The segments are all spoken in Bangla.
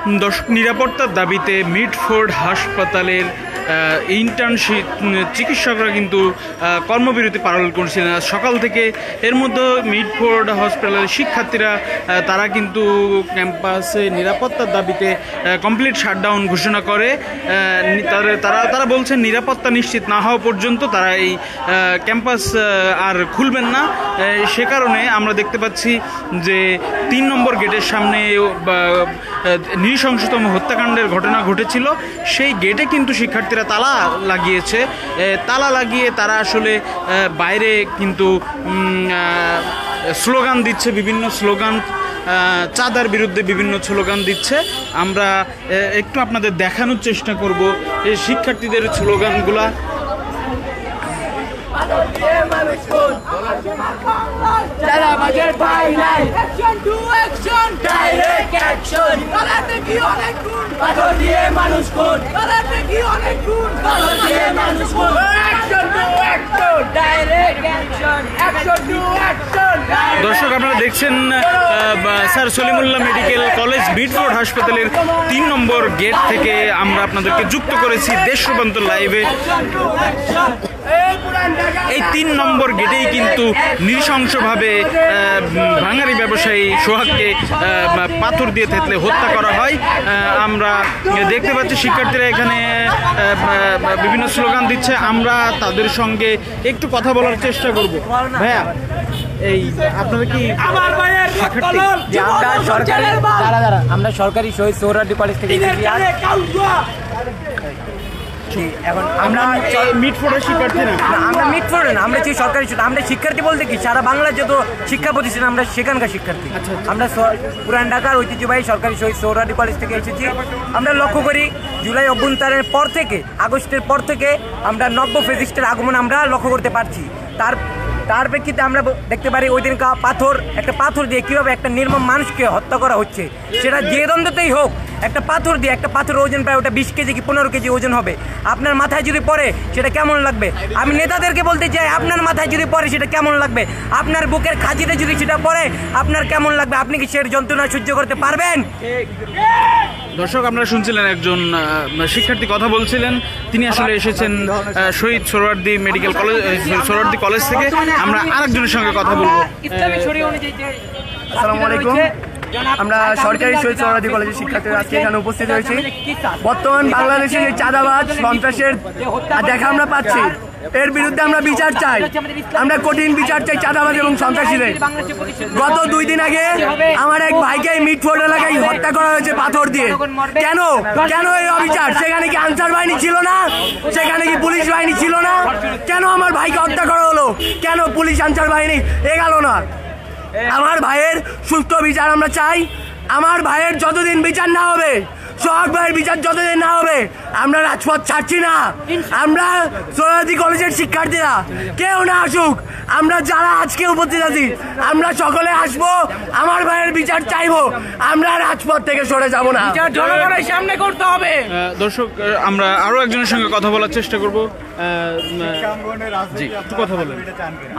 দর্শক, নিরাপত্তার দাবিতে মিডফোর্ড হাসপাতালের ইন্টার্নশিপ চিকিৎসকরা কিন্তু কর্মবিরতি পালন করছিলেন সকাল থেকে। এর মধ্যে মিডফোর্ড হসপিটালের শিক্ষার্থীরা তারা কিন্তু ক্যাম্পাসে নিরাপত্তার দাবিতে কমপ্লিট শাটডাউন ঘোষণা করে। তারা বলছেন নিরাপত্তা নিশ্চিত না হওয়া পর্যন্ত তারা এই ক্যাম্পাস আর খুলবেন না। সে কারণে আমরা দেখতে পাচ্ছি যে ৩ নম্বর গেটের সামনে নৃশংসতম হত্যাকাণ্ডের ঘটনা ঘটেছিল, সেই গেটে কিন্তু শিক্ষার্থীরা তালা লাগিয়েছে। তালা লাগিয়ে তারা আসলে বাইরে কিন্তু স্লোগান দিচ্ছে, বিভিন্ন স্লোগান, চাঁদার বিরুদ্ধে বিভিন্ন স্লোগান দিচ্ছে। আমরা একটু আপনাদের দেখানোর চেষ্টা করব এই শিক্ষার্থীদের স্লোগানগুলা। দর্শক, আপনারা দেখছেন sir Salimullah medical college Mitford হাসপাতালের ৩ নম্বর গেট থেকে আমরা আপনাদেরকে যুক্ত করেছি দেশ রূপান্তর লাইভে। এই ৩ নম্বর গেটেই কিন্তু নৃশংসভাবে ভাঙারি ব্যবসায়ী সোহাগকে পাথর দিয়ে থেতলে হত্যা করা হয়। আমরা দেখতে পাচ্ছি শিক্ষার্থীরা এখানে বিভিন্ন স্লোগান দিচ্ছে। আমরা তাদের সঙ্গে একটু কথা বলার চেষ্টা করব। ভাইয়া, এই আপনারা কি আমরা সরকারি শহীদ সোহরাওয়ার্দী কলেজ থেকে এখন আমরা মিডফোর্ডের শিক্ষার্থী না, আমরা মিডফোর্ড না, আমরা সরকারি, আমরা শিক্ষার্থী বলতে কি সারা বাংলার যত শিক্ষা প্রতিষ্ঠান আমরা সেখানকার শিক্ষার্থী। আমরা পুরান ঢাকার ঐতিহ্যবাহী সরকারি শহীদ সোহরাওয়ার্দী কলেজ থেকে এসেছি। আমরা লক্ষ্য করি জুলাই অভ্যুত্থানের পর থেকে, আগস্টের পর থেকে আমরা নব্য ফেসিস্টের আগমন আমরা লক্ষ্য করতে পারছি। তার প্রেক্ষিতে আমরা দেখতে পারি ওই দিন একটা পাথর দিয়ে কীভাবে একটা নির্মম মানুষকে হত্যা করা হচ্ছে, সেটা যে দ্বন্দ্বতেই হোক। একটা পাথর ওজন প্রায় ওটা 20 কেজি কি 15 কেজি ওজন হবে। আপনার মাথায় যদি পড়ে সেটা কেমন লাগবে? আমি নেতাদেরকে বলতে চাই, আপনার মাথায় যদি পড়ে সেটা কেমন লাগবে? আপনার বুকের খাঁচিতে যদি সেটা পড়ে আপনার কেমন লাগবে? আপনি কি সে যন্ত্রণা সহ্য করতে পারবেন? দর্শক, আপনারা শুনছিলেন একজন শিক্ষার্থী কথা বলছিলেন। তিনি আসলে এসেছেন Shaheed Suhrawardy medical college, Suhrawardy college থেকে। আমরা আরেকজনের সঙ্গে কথা বলবো। আসসালামু আলাইকুম। আমরা সরকারি শহীদ সোহরাওয়ার্দী কলেজের শিক্ষার্থীরা আজকে এখানে উপস্থিত হয়েছি। বর্তমান বাংলাদেশে যে চাঁদাবাজ সন্ত্রাসের দেখা আমরা পাচ্ছি, এর বিরুদ্ধে আমরা বিচার চাই। আমরা কঠিন বিচার চাই চাঁদাবাজ এবং সন্ত্রাসীদের। গত 2 দিন আগে আমার এক ভাইকে মিডফোর্ড এলাকায় হত্যা করা হয়েছে পাথর দিয়ে। কেন এই অবিচার? সেখানে কি আনসার বাহিনী ছিল না? সেখানে কি পুলিশ বাহিনী ছিল না? কেন আমার ভাইকে হত্যা করা হলো? কেন পুলিশ আনসার বাহিনী এগোলো না? আমার ভাইয়ের সুষ্ঠু বিচার আমরা চাই। আমার ভাইয়ের যতদিন বিচার না হবে, সোহাগ ভাইয়ের বিচার যতদিন না হবে, আমরা রাজপথ ছাড়ছি না। আমরা সোহরাওয়ার্দী কলেজের শিক্ষার্থীরা কেউ না আসুক, আমরা যারা আজকে উপস্থিত আছি আমরা সকলে আসবো, আমার ভাইয়ের বিচার চাইবো। আমরা রাজপথ থেকে সরে যাব না, জনগণের সামনে করতে হবে। দর্শক, আমরা আরো একজনের সঙ্গে কথা বলার চেষ্টা করবো। কথা বলেন।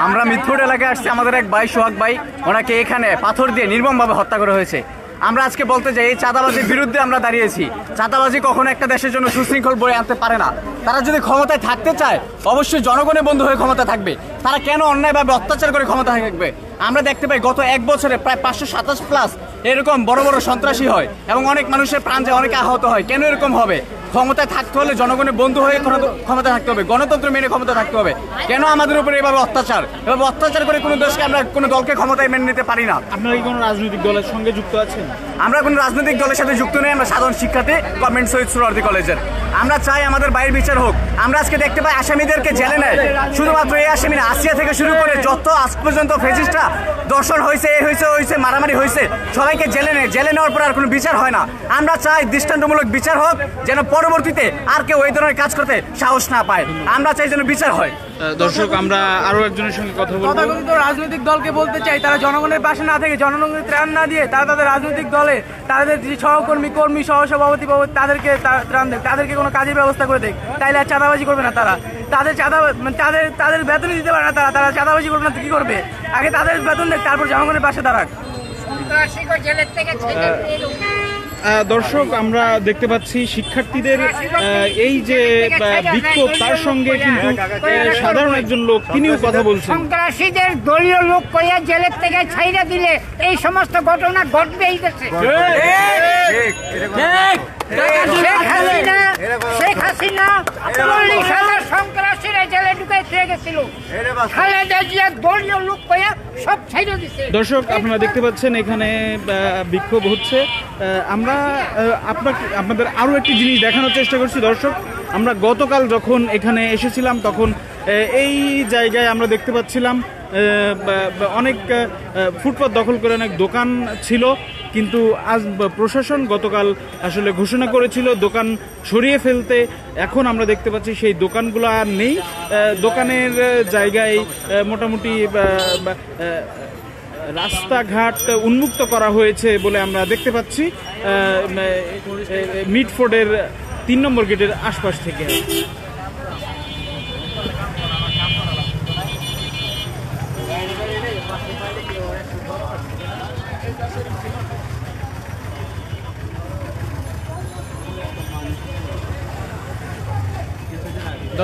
আমরা মিডফোর্ড এলাকায় আসছি, আমাদের এক ভাই সোহাগ ভাই, ওনাকে এখানে পাথর দিয়ে নির্মমভাবে হত্যা করা হয়েছে। আমরা আজকে বলতে চাই এই চাঁদাবাজির বিরুদ্ধে আমরা দাঁড়িয়েছি। চাঁদাবাজি কখনো একটা দেশের জন্য সুশৃঙ্খল বয়ে আনতে পারে না। তারা যদি ক্ষমতায় থাকতে চায় অবশ্যই জনগণের বন্ধু হয়ে ক্ষমতা থাকবে। তারা কেন অন্যায়ভাবে অত্যাচার করে ক্ষমতা থাকবে? আমরা দেখতে পাই গত 1 বছরে প্রায় 527+ এরকম বড় বড় সন্ত্রাসী হয় এবং অনেক মানুষের প্রাণ যায়, অনেকে আহত হয়। কেন এরকম হবে? ক্ষমতায় থাকতে হলে জনগণের বন্ধু হয়ে ক্ষমতা থাকতে হবে, গণতন্ত্র মেনে ক্ষমতা থাকতে হবে। কেন আমাদের উপরে এভাবে অত্যাচার করে কোনো দেশকে আমরা কোনো দলকে ক্ষমতায় মেনে নিতে পারি না। আপনারা কি কোনো রাজনৈতিক দলের সঙ্গে যুক্ত আছেন? আমরা কোনো রাজনৈতিক দলের সাথে যুক্ত নেই। আমরা সাধারণ শিক্ষার্থী গভর্নমেন্ট শহীদ সোহরাওয়ার্দী কলেজের। আমরা চাই আমাদের বাইরের বিচার হোক। আমরা আজকে দেখতে পাই আসামিদেরকে জেলে নেয়। শুধুমাত্র এই আসামি না, আসিয়া থেকে শুরু করে যত আজ পর্যন্ত ফেসিস্টরা দর্শন হয়েছে, মারামারি হয়েছে, সবাইকে জেলে নেয়। জেলে নেওয়ার পর আর কোনো বিচার হয় না। আমরা চাই দৃষ্টান্তমূলক বিচার হোক, যেন পরবর্তীতে আর কেউ এই ধরনের কাজ করতে সাহস না পায়। আমরা চাই যেন বিচার হয়। দর্শক, আমরা আরো একজনের সঙ্গে কথা বলবো। তথাকথিত রাজনৈতিক দলকে বলতে চাই, তারা জনগণের পাশে না থেকে, জনগণের ত্রাণ না দিয়ে তারা তাদের রাজনৈতিক দলে তাদের যে সহকর্মী, কর্মী, সহসভাপতি তাদেরকে ত্রাণ দেয়, তাদেরকে কোনো কাজের ব্যবস্থা করে দেয়। তাইলে আর চাঁদাবাজি করবে না। তাদের বেতনই দিতে পারে না। তারা চাঁদাবাজি করবে না তো কি করবে? আগে তাদের বেতন দেখ, তারপর জনগণের পাশে দাঁড়াক। দর্শক আমরা দেখতে পাচ্ছি শিক্ষার্থীদের এই যে বিক্ষোভ তার সঙ্গে কিন্তু সাধারণ একজন লোক তিনিও কথা বলছেন। সন্ত্রাসীদের দলীয় লোক কইয়া জেলের থেকে ছাইরা দিলে এই সমস্ত ঘটনা ঘটবে এই দেশে। শেখ হাসিনা 40,000 সন্ত্রাসীরা জেলে ঢুকে গেছিল, খালেদা জিয়া দলীয় লোক কইয়া সব ছাইরা দিছে। দর্শক আপনারা দেখতে পাচ্ছেন এখানে বিক্ষোভ হচ্ছে। আমরা আপনাদের আরও একটি জিনিস দেখানোর চেষ্টা করছি। দর্শক আমরা গতকাল যখন এখানে এসেছিলাম তখন এই জায়গায় আমরা দেখতে পাচ্ছিলাম অনেক ফুটপাত দখল করে অনেক দোকান ছিল, কিন্তু আজ প্রশাসন গতকাল আসলে ঘোষণা করেছিল দোকান সরিয়ে ফেলতে। এখন আমরা দেখতে পাচ্ছি সেই দোকানগুলো আর নেই। দোকানের জায়গায় মোটামুটি রাস্তাঘাট উন্মুক্ত করা হয়েছে বলে আমরা দেখতে পাচ্ছি মিটফোর্ডের 3 নম্বর গেটের আশপাশ থেকে।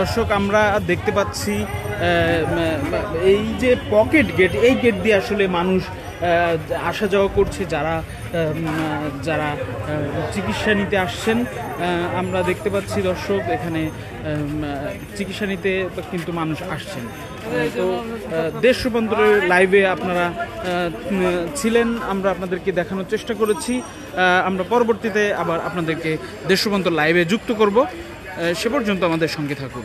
দর্শক আমরা দেখতে পাচ্ছি এই যে পকেট গেট, এই গেট দিয়ে আসলে মানুষ আসা যাওয়া করছে যারা যারা চিকিৎসা নিতে আসছেন। আমরা দেখতে পাচ্ছি দর্শক এখানে চিকিৎসা নিতে কিন্তু মানুষ আসছেন। তো দেশ রূপান্তরের লাইভে আপনারা ছিলেন, আমরা আপনাদেরকে দেখানোর চেষ্টা করেছি। আমরা পরবর্তীতে আবার আপনাদেরকে দেশ রূপান্তর লাইভে যুক্ত করব। সে পর্যন্ত আমাদের সঙ্গে থাকুন।